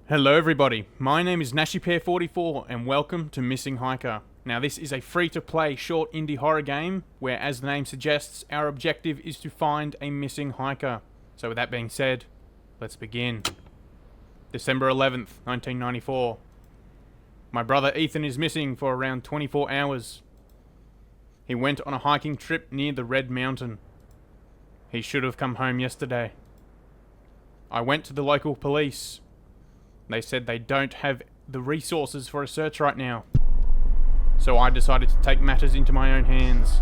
Hello everybody, my name is NashiPair44 and welcome to Missing Hiker. Now this is a free-to-play short indie horror game where, as the name suggests, our objective is to find a missing hiker. So with that being said, let's begin. December 11th, 1994. My brother Ethan is missing for around 24 hours. He went on a hiking trip near the Red Mountain. He should have come home yesterday. I went to the local police. They said they don't have the resources for a search right now. So I decided to take matters into my own hands.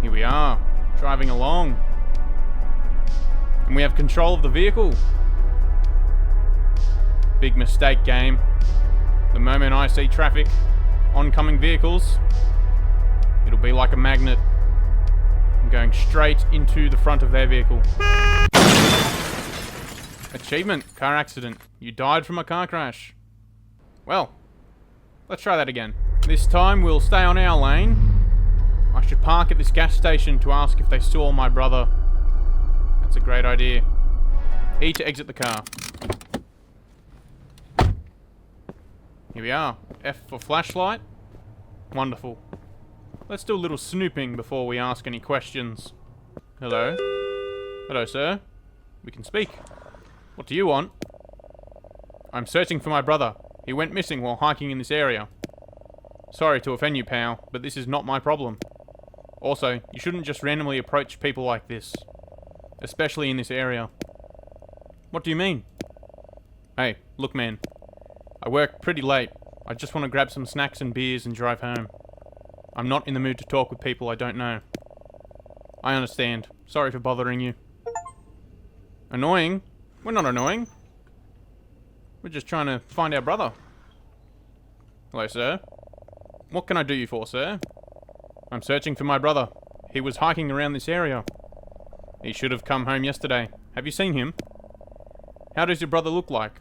Here we are, driving along. And we have control of the vehicle. Big mistake, game. The moment I see traffic, oncoming vehicles, it'll be like a magnet. I'm going straight into the front of their vehicle. Achievement, car accident. You died from a car crash. Well, let's try that again. This time we'll stay on our lane. I should park at this gas station to ask if they saw my brother. That's a great idea. E to exit the car. Here we are. F for flashlight. Wonderful. Let's do a little snooping before we ask any questions. Hello? Hello, sir. We can speak. What do you want? I'm searching for my brother. He went missing while hiking in this area. Sorry to offend you, pal, but this is not my problem. Also, you shouldn't just randomly approach people like this. Especially in this area. What do you mean? Hey, look man. I work pretty late. I just want to grab some snacks and beers and drive home. I'm not in the mood to talk with people I don't know. I understand. Sorry for bothering you. Annoying? We're not annoying. We're just trying to find our brother. Hello, sir. What can I do you for, sir? I'm searching for my brother. He was hiking around this area. He should have come home yesterday. Have you seen him? How does your brother look like?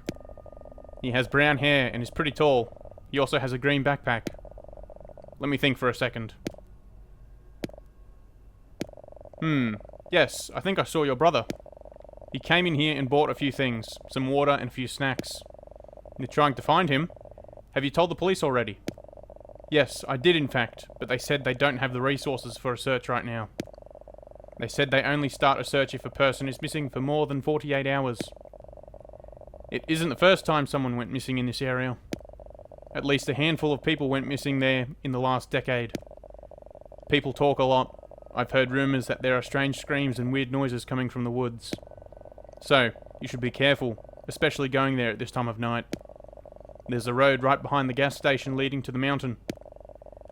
He has brown hair and is pretty tall. He also has a green backpack. Let me think for a second. Yes, I think I saw your brother. He came in here and bought a few things, some water and a few snacks. You're trying to find him? Have you told the police already? Yes, I did in fact, but they said they don't have the resources for a search right now. They said they only start a search if a person is missing for more than 48 hours. It isn't the first time someone went missing in this area. At least a handful of people went missing there in the last decade. People talk a lot. I've heard rumours that there are strange screams and weird noises coming from the woods. So, you should be careful, especially going there at this time of night. There's a road right behind the gas station leading to the mountain.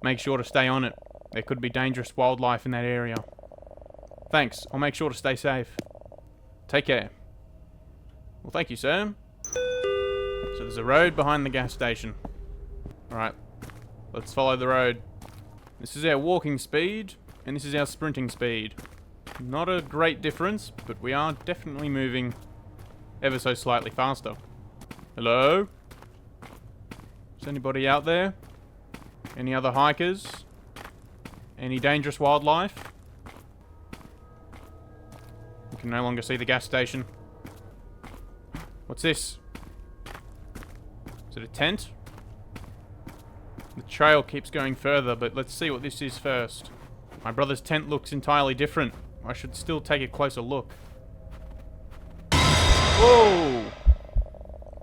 Make sure to stay on it. There could be dangerous wildlife in that area. Thanks, I'll make sure to stay safe. Take care. Well, thank you, sir. So there's a road behind the gas station. Alright, let's follow the road. This is our walking speed, and this is our sprinting speed. Not a great difference, but we are definitely moving ever so slightly faster. Hello? Is anybody out there? Any other hikers? Any dangerous wildlife? We can no longer see the gas station. What's this? Is it a tent? The trail keeps going further, but let's see what this is first. My brother's tent looks entirely different. I should still take a closer look. Whoa!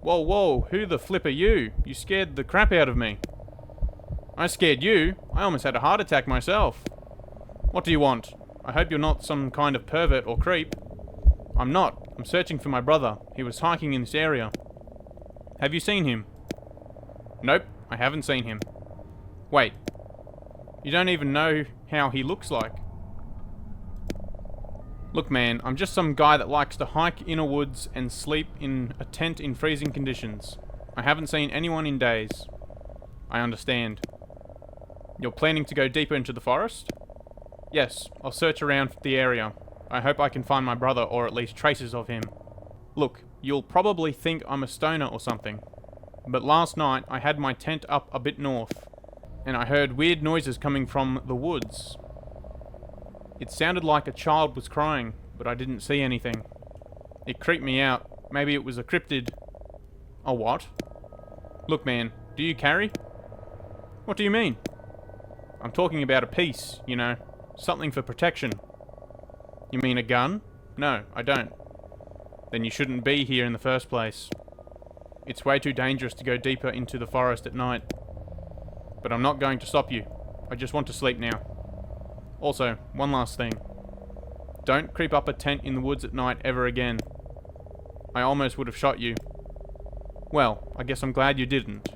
Whoa, whoa, who the flip are you? You scared the crap out of me. I scared you? I almost had a heart attack myself. What do you want? I hope you're not some kind of pervert or creep. I'm not. I'm searching for my brother. He was hiking in this area. Have you seen him? Nope, I haven't seen him. Wait. You don't even know how he looks like. Look man, I'm just some guy that likes to hike in a woods and sleep in a tent in freezing conditions. I haven't seen anyone in days. I understand. You're planning to go deeper into the forest? Yes, I'll search around the area. I hope I can find my brother, or at least traces of him. Look, you'll probably think I'm a stoner or something. But last night I had my tent up a bit north, and I heard weird noises coming from the woods. It sounded like a child was crying, but I didn't see anything. It creeped me out, Maybe it was a cryptid. A what? Look, man, do you carry? What do you mean? I'm talking about a piece, you know. Something for protection. You mean a gun? No, I don't. Then you shouldn't be here in the first place. It's way too dangerous to go deeper into the forest at night. But I'm not going to stop you. I just want to sleep now. Also, one last thing. Don't creep up a tent in the woods at night ever again. I almost would have shot you. Well, I guess I'm glad you didn't.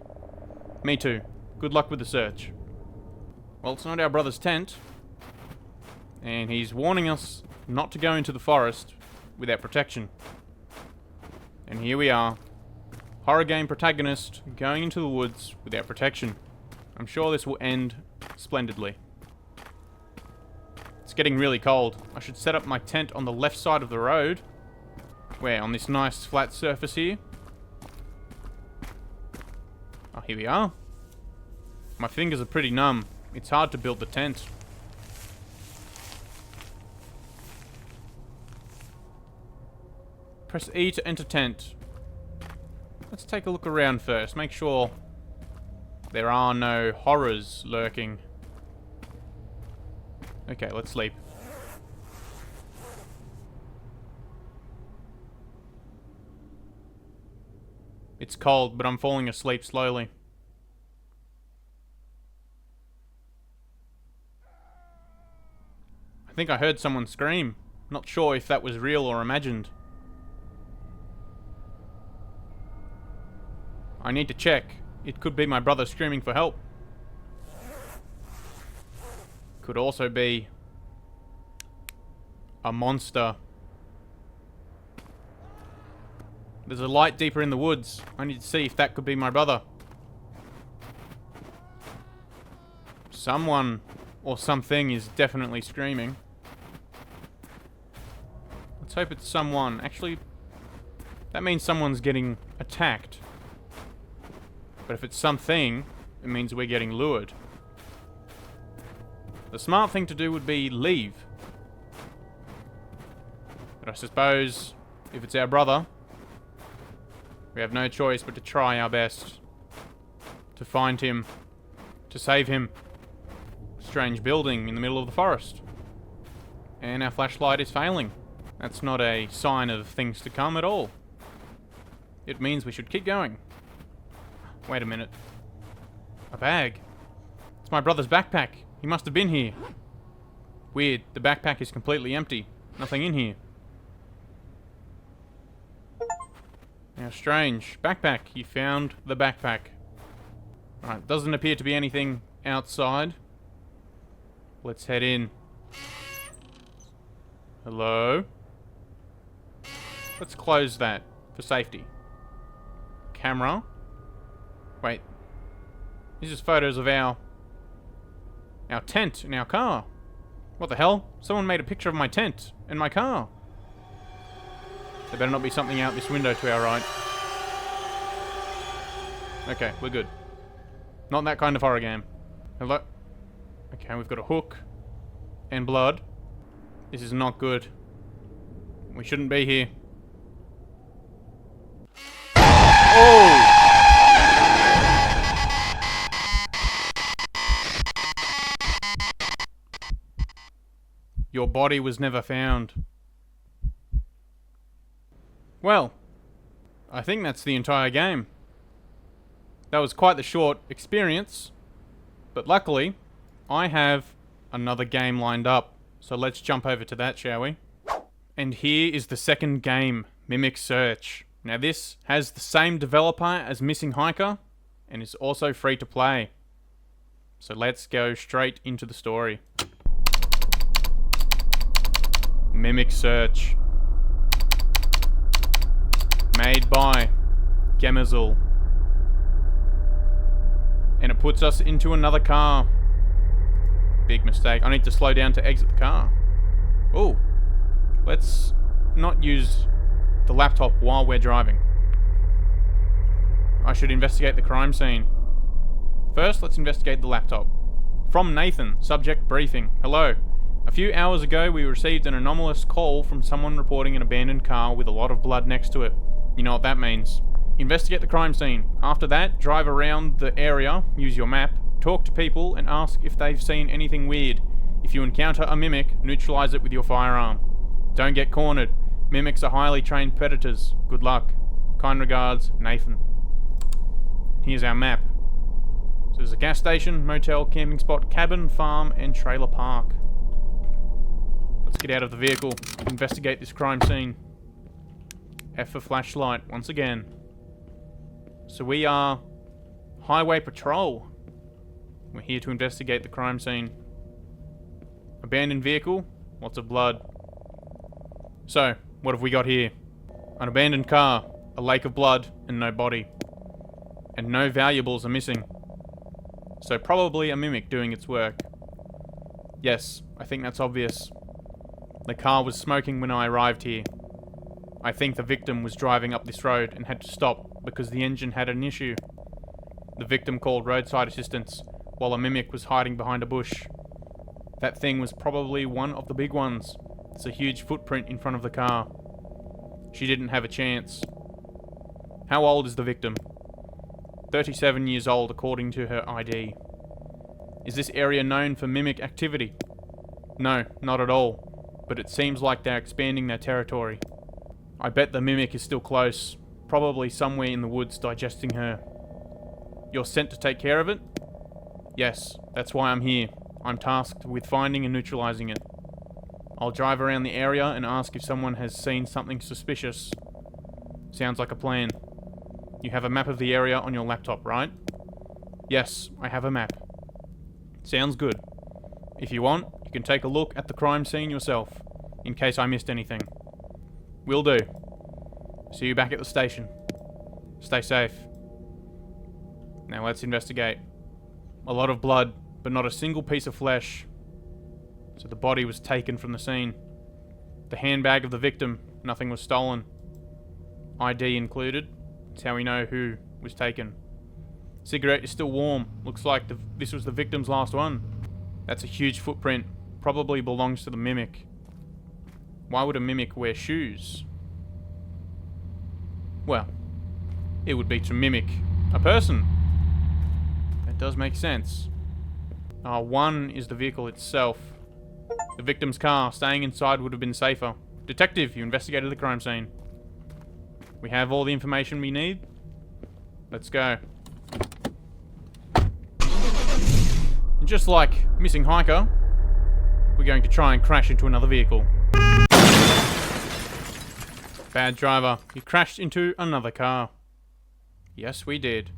Me too. Good luck with the search. Well, it's not our brother's tent. And he's warning us not to go into the forest without protection. And here we are. Horror game protagonist going into the woods without protection. I'm sure this will end splendidly. It's getting really cold. I should set up my tent on the left side of the road. Where? On this nice flat surface here? Oh, here we are. My fingers are pretty numb. It's hard to build the tent. Press E to enter tent. Let's take a look around first. Make sure there are no horrors lurking. Okay, let's sleep. It's cold, but I'm falling asleep slowly. I think I heard someone scream. Not sure if that was real or imagined. I need to check. It could be my brother screaming for help. Could also be a monster. There's a light deeper in the woods. I need to see if that could be my brother. Someone or something is definitely screaming. Let's hope it's someone. Actually, that means someone's getting attacked. But if it's something, it means we're getting lured. The smart thing to do would be leave. But I suppose, if it's our brother, we have no choice but to try our best to find him, to save him. Strange building in the middle of the forest. And our flashlight is failing. That's not a sign of things to come at all. It means we should keep going. Wait a minute. A bag. It's my brother's backpack. He must have been here. Weird. The backpack is completely empty. Nothing in here. Now, strange. Backpack. He found the backpack. Alright, doesn't appear to be anything outside. Let's head in. Hello? Let's close that for safety. Camera. Wait. These are photos of our tent in our car. What the hell? Someone made a picture of my tent and my car. There better not be something out this window to our right. Okay, we're good. Not that kind of horror game. Hello? Okay, we've got a hook. And blood. This is not good. We shouldn't be here. Oh! Your body was never found. Well, I think that's the entire game. That was quite the short experience, but luckily, I have another game lined up. So let's jump over to that, shall we? And here is the second game, Mimic Search. Now this has the same developer as Missing Hiker, and is also free to play. So let's go straight into the story. Mimic Search. Made by Gemezl. And it puts us into another car. Big mistake. I need to slow down to exit the car. Oh. Let's not use the laptop while we're driving. I should investigate the crime scene. First, let's investigate the laptop. From Nathan, subject briefing. Hello. A few hours ago, we received an anomalous call from someone reporting an abandoned car with a lot of blood next to it. You know what that means. Investigate the crime scene. After that, drive around the area, use your map, talk to people, and ask if they've seen anything weird. If you encounter a mimic, neutralize it with your firearm. Don't get cornered. Mimics are highly trained predators. Good luck. Kind regards, Nathan. Here's our map. So there's a gas station, motel, camping spot, cabin, farm, and trailer park. Let's get out of the vehicle, investigate this crime scene. F for flashlight, once again. So we are highway patrol. We're here to investigate the crime scene. Abandoned vehicle, lots of blood. So, what have we got here? An abandoned car, a lake of blood, and no body. And no valuables are missing. So probably a mimic doing its work. Yes, I think that's obvious. The car was smoking when I arrived here. I think the victim was driving up this road and had to stop because the engine had an issue. The victim called roadside assistance while a mimic was hiding behind a bush. That thing was probably one of the big ones. It's a huge footprint in front of the car. She didn't have a chance. How old is the victim? 37 years old according to her ID. Is this area known for mimic activity? No, not at all. But it seems like they're expanding their territory. I bet the mimic is still close. Probably somewhere in the woods digesting her. You're sent to take care of it? Yes, that's why I'm here. I'm tasked with finding and neutralizing it. I'll drive around the area and ask if someone has seen something suspicious. Sounds like a plan. You have a map of the area on your laptop, right? Yes, I have a map. Sounds good. If you want, you can take a look at the crime scene yourself, in case I missed anything. Will do. See you back at the station. Stay safe. Now let's investigate. A lot of blood, but not a single piece of flesh. So the body was taken from the scene. The handbag of the victim, nothing was stolen. ID included. That's how we know who was taken. Cigarette is still warm. Looks like this was the victim's last one. That's a huge footprint. Probably belongs to the mimic. Why would a mimic wear shoes? Well, it would be to mimic a person. That does make sense. One is the vehicle itself. The victim's car. Staying inside would have been safer. Detective, you investigated the crime scene. We have all the information we need. Let's go. And just like Missing Hiker, we're going to try and crash into another vehicle. Bad driver. You crashed into another car. Yes, we did.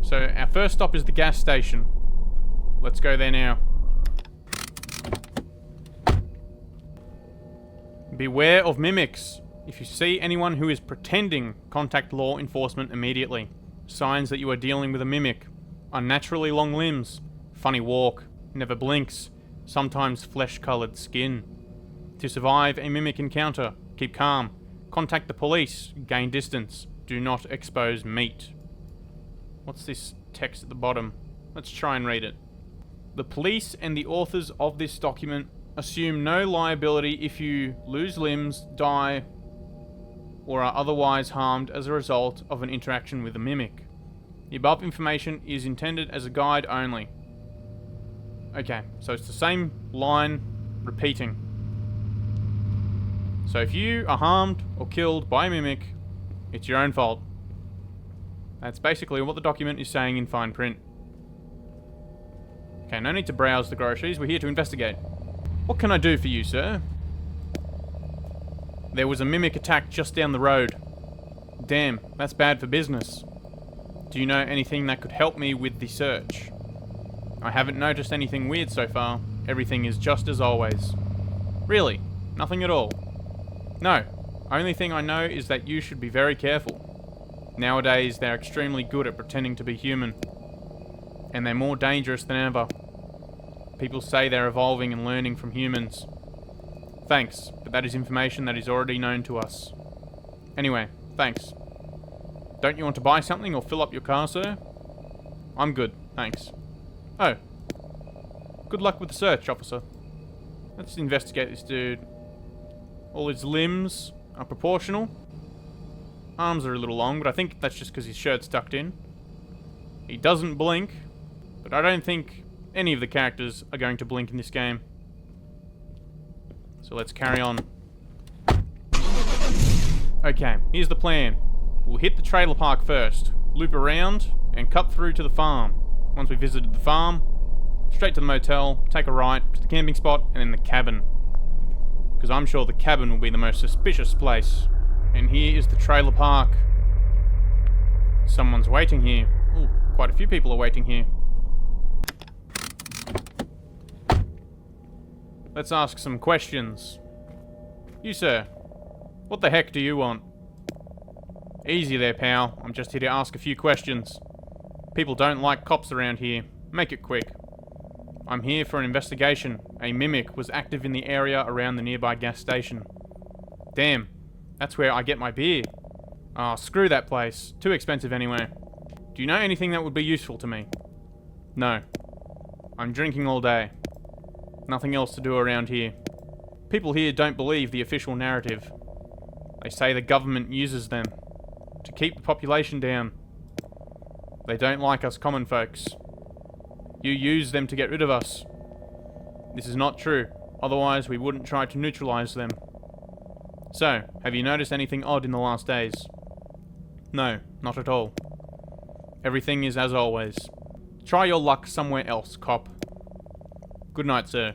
So our first stop is the gas station. Let's go there now. Beware of mimics. If you see anyone who is pretending, contact law enforcement immediately. Signs that you are dealing with a mimic. Unnaturally long limbs. Funny walk. Never blinks. Sometimes flesh-colored skin. To survive a mimic encounter, keep calm. Contact the police. Gain distance. Do not expose meat. What's this text at the bottom? Let's try and read it. The police and the authors of this document assume no liability if you lose limbs, die, or are otherwise harmed as a result of an interaction with a mimic. The above information is intended as a guide only. Okay, so it's the same line repeating. So if you are harmed or killed by a mimic, it's your own fault. That's basically what the document is saying in fine print. Okay, no need to browse the groceries. We're here to investigate. What can I do for you, sir? There was a mimic attack just down the road. Damn, that's bad for business. Do you know anything that could help me with the search? I haven't noticed anything weird so far. Everything is just as always. Really? Nothing at all? No. Only thing I know is that you should be very careful. Nowadays, they're extremely good at pretending to be human. And they're more dangerous than ever. People say they're evolving and learning from humans. Thanks, but that is information that is already known to us. Anyway, thanks. Don't you want to buy something or fill up your car, sir? I'm good, thanks. Oh. Good luck with the search, officer. Let's investigate this dude. All his limbs are proportional. Arms are a little long, but I think that's just because his shirt's tucked in. He doesn't blink, but I don't think any of the characters are going to blink in this game. So let's carry on. Okay, here's the plan. We'll hit the trailer park first, loop around, and cut through to the farm. Once we visited the farm, straight to the motel, take a right to the camping spot, and then the cabin. Because I'm sure the cabin will be the most suspicious place. And here is the trailer park. Someone's waiting here. Ooh, quite a few people are waiting here. Let's ask some questions. You, sir. What the heck do you want? Easy there, pal. I'm just here to ask a few questions. People don't like cops around here. Make it quick. I'm here for an investigation. A mimic was active in the area around the nearby gas station. Damn. That's where I get my beer. Ah, screw that place. Too expensive anyway. Do you know anything that would be useful to me? No. I'm drinking all day. Nothing else to do around here. People here don't believe the official narrative. They say the government uses them to keep the population down. They don't like us common folks. You use them to get rid of us. This is not true. Otherwise, we wouldn't try to neutralize them. So, have you noticed anything odd in the last days? No, not at all. Everything is as always. Try your luck somewhere else, cop. Good night, sir.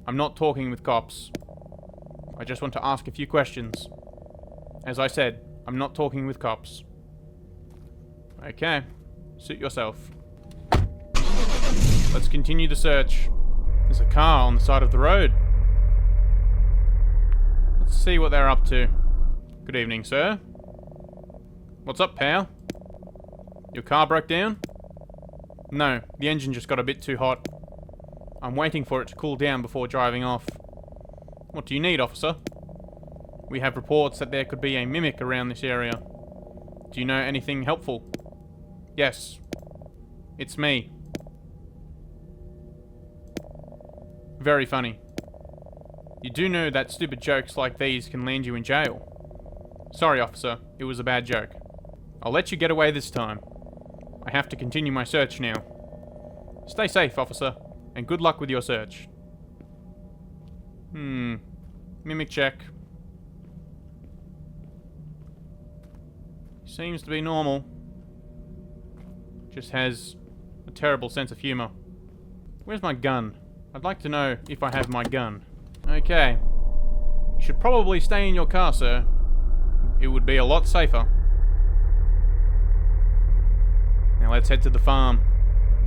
I'm not talking with cops. I just want to ask a few questions. As I said, I'm not talking with cops. Okay, suit yourself. Let's continue the search. There's a car on the side of the road. Let's see what they're up to. Good evening, sir. What's up, pal? Your car broke down? No, the engine just got a bit too hot. I'm waiting for it to cool down before driving off. What do you need, officer? We have reports that there could be a mimic around this area. Do you know anything helpful? Yes. It's me. Very funny. You do know that stupid jokes like these can land you in jail. Sorry, officer. It was a bad joke. I'll let you get away this time. I have to continue my search now. Stay safe, officer, and good luck with your search. Mimic check. Seems to be normal. Just has a terrible sense of humor. Where's my gun? I'd like to know if I have my gun. Okay. You should probably stay in your car, sir. It would be a lot safer. Now let's head to the farm.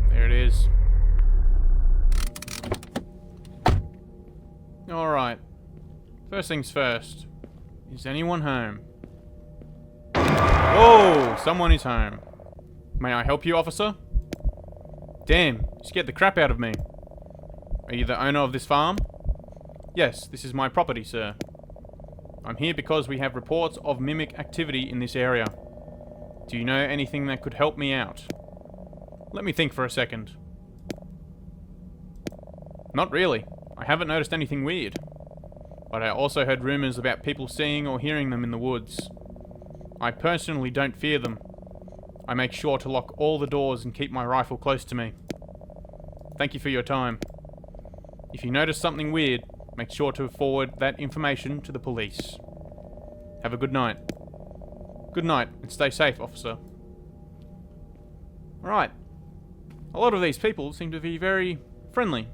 There it is. Alright. First things first. Is anyone home? Oh, someone is home. May I help you, officer? Damn, you scared the crap out of me. Are you the owner of this farm? Yes, this is my property, sir. I'm here because we have reports of mimic activity in this area. Do you know anything that could help me out? Let me think for a second. Not really. I haven't noticed anything weird. But I also heard rumors about people seeing or hearing them in the woods. I personally don't fear them. I make sure to lock all the doors and keep my rifle close to me. Thank you for your time. If you notice something weird, make sure to forward that information to the police. Have a good night. Good night, and stay safe, officer. Alright. A lot of these people seem to be very friendly.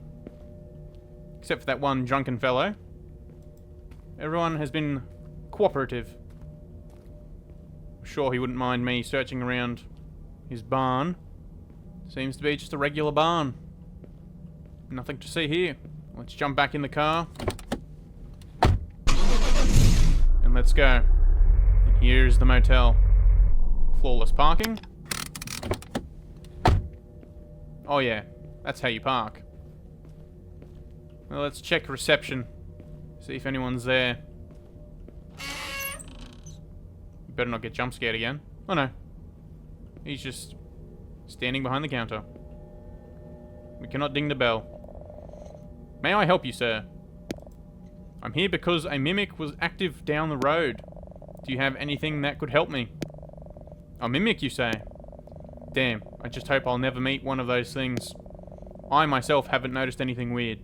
Except for that one drunken fellow. Everyone has been cooperative. I'm sure he wouldn't mind me searching around his barn. Seems to be just a regular barn. Nothing to see here. Let's jump back in the car. And let's go. And here's the motel. Flawless parking. Oh yeah, that's how you park. Well, let's check reception. See if anyone's there. Better not get jump scared again. Oh no. He's just standing behind the counter. We cannot ding the bell. May I help you, sir? I'm here because a mimic was active down the road. Do you have anything that could help me? A mimic, you say? Damn, I just hope I'll never meet one of those things. I myself haven't noticed anything weird.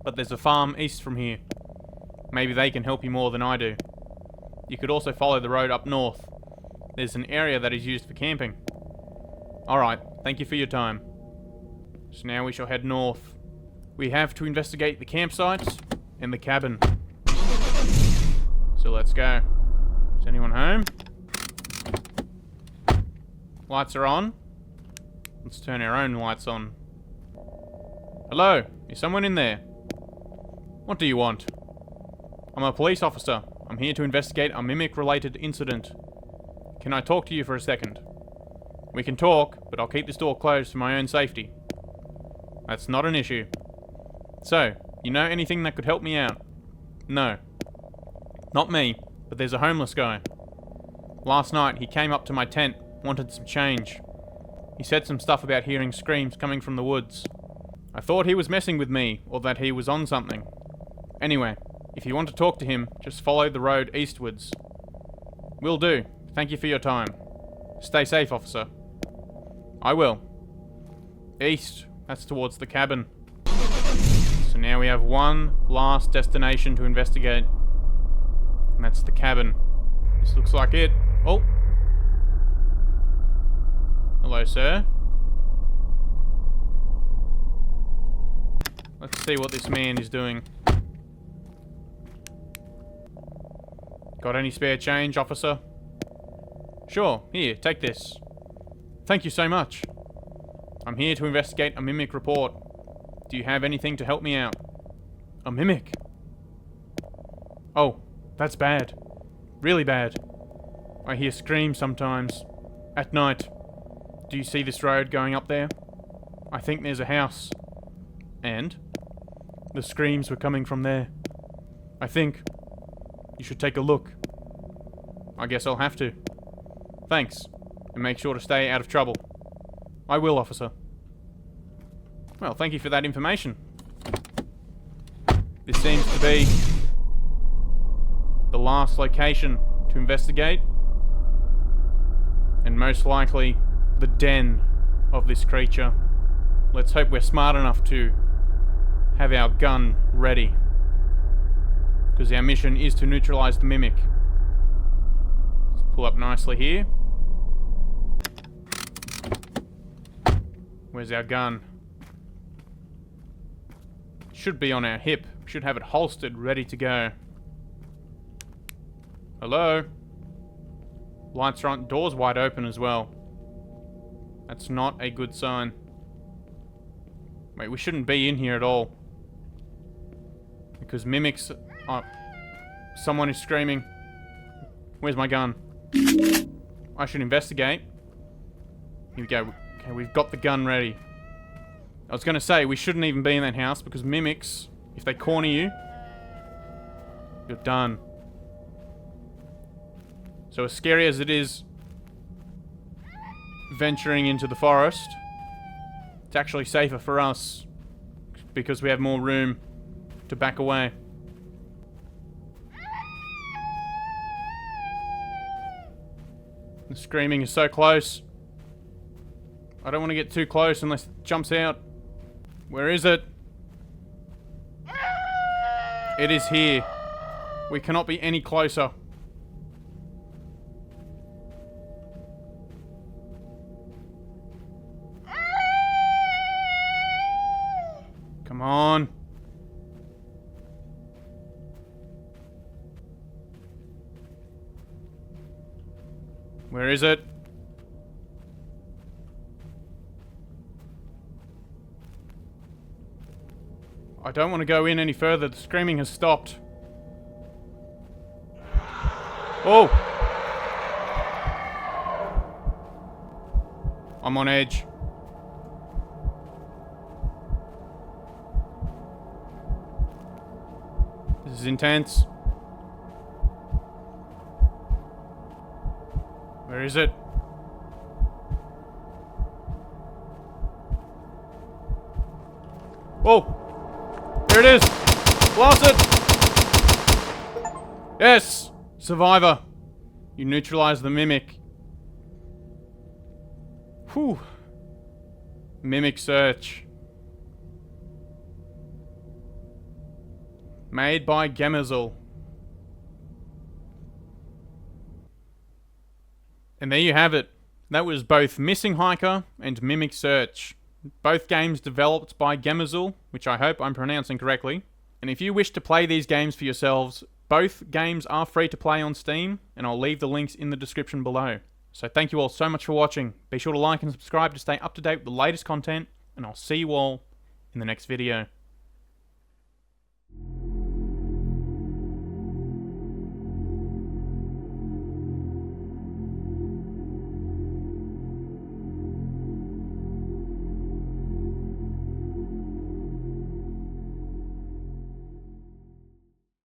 But there's a farm east from here. Maybe they can help you more than I do. You could also follow the road up north. There's an area that is used for camping. Alright, thank you for your time. So now we shall head north. We have to investigate the campsites and the cabin. So let's go. Is anyone home? Lights are on. Let's turn our own lights on. Hello? Is someone in there? What do you want? I'm a police officer. I'm here to investigate a mimic-related incident. Can I talk to you for a second? We can talk, but I'll keep this door closed for my own safety. That's not an issue. So, you know anything that could help me out? No. Not me, but there's a homeless guy. Last night, he came up to my tent, wanted some change. He said some stuff about hearing screams coming from the woods. I thought he was messing with me, or that he was on something. Anyway, if you want to talk to him, just follow the road eastwards. Will do. Thank you for your time. Stay safe, officer. I will. East. That's towards the cabin. So now we have one last destination to investigate. And that's the cabin. This looks like it. Oh! Hello, sir. Let's see what this man is doing. Got any spare change, officer? Sure, here, take this. Thank you so much. I'm here to investigate a mimic report. Do you have anything to help me out? A mimic? Oh, that's bad. Really bad. I hear screams sometimes. At night. Do you see this road going up there? I think there's a house. And? The screams were coming from there. I think you should take a look. I guess I'll have to. Thanks. And make sure to stay out of trouble. I will, officer. Well, thank you for that information. This seems to be the last location to investigate. And most likely, the den of this creature. Let's hope we're smart enough to have our gun ready. Because our mission is to neutralize the mimic. Let's pull up nicely here. Where's our gun? Should be on our hip. Should have it holstered, ready to go. Hello? Lights are on. Door's wide open as well. That's not a good sign. Wait, we shouldn't be in here at all. Because mimics... Oh, someone is screaming. Where's my gun? I should investigate. Here we go. Okay, we've got the gun ready. I was going to say, we shouldn't even be in that house because mimics, if they corner you, you're done. So as scary as it is venturing into the forest, it's actually safer for us because we have more room to back away. The screaming is so close. I don't want to get too close unless it jumps out. Where is it? It is here. We cannot be any closer. Come on. Where is it? I don't want to go in any further. The screaming has stopped. Oh! I'm on edge. This is intense. Where is it? Oh! Here it is! Blast it! Yes! Survivor! You neutralized the Mimic. Whew. Mimic search. Made by Gemezl. And there you have it. That was both Missing Hiker and Mimic Search. Both games developed by Gemezl, which I hope I'm pronouncing correctly. And if you wish to play these games for yourselves, both games are free to play on Steam, and I'll leave the links in the description below. So thank you all so much for watching. Be sure to like and subscribe to stay up to date with the latest content, and I'll see you all in the next video.